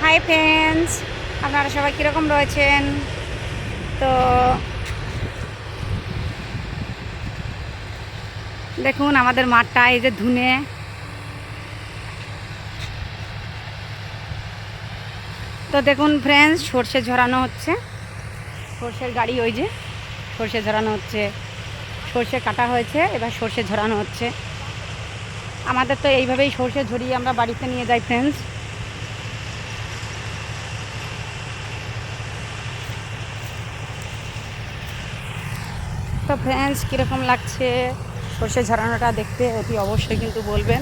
Hi friends, আপনারা সবাই কীরকম রয়েছেন? তো দেখুন আমাদের মাঠটা এই যে ধুনে, তো দেখুন ফ্রেন্ডস সর্ষে ঝরানো হচ্ছে। সর্ষের গাড়ি ওই যে সর্ষে ঝরানো হচ্ছে, সর্ষে কাটা হয়েছে, এবার সর্ষে ঝরানো হচ্ছে। আমাদের তো এইভাবেই সর্ষে ঝরিয়ে আমরা বাড়িতে নিয়ে যাই ফ্রেন্ডস। তো ফ্রেন্ডস কীরকম লাগছে সর্ষে ঝরানোটা দেখতে অতি অবশ্যই কিন্তু বলবেন।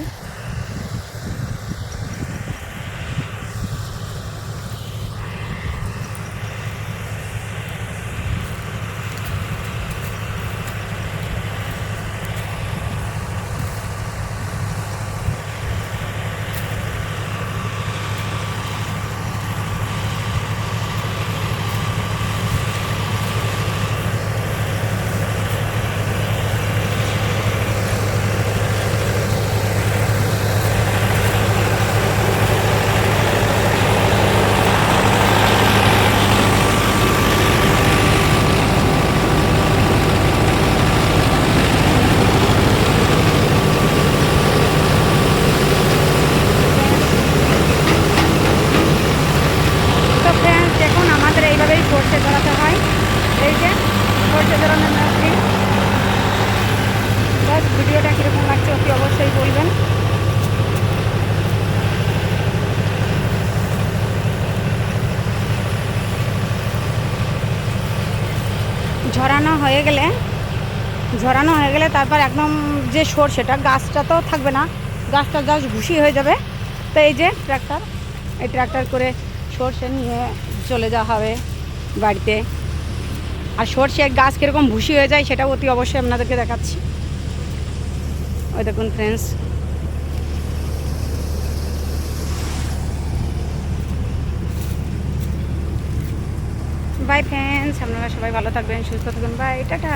তো ফ্রেন্ডস দেখুন আমাদের এইভাবেই সর্ষে ধরাতে হয়। এই যে সর্ষে ধরানোর মেশিন। বাস ভিডিওটা কীরকম লাগছে অতি অবশ্যই বলবেন। ঝরানো হয়ে গেলে তারপর একদম যে সর্ষেটা গাছটা তো থাকবে না, গাছটা জাস্ট ভুসি হয়ে যাবে। তো এই যে ট্রাক্টর করে সর্ষে নিয়ে চলে যাওয়া হবে বাড়িতে। আর সর্ষে গাছ কীরকম ভুসি হয়ে যায় সেটাও অতি অবশ্যই আপনাদেরকে দেখাচ্ছি। ওই দেখুন ফ্রেন্ডস, বাই ফ্রেন্ডস, আপনারা সবাই ভালো থাকবেন, সুস্থ থাকবেন, বাই, টাটা।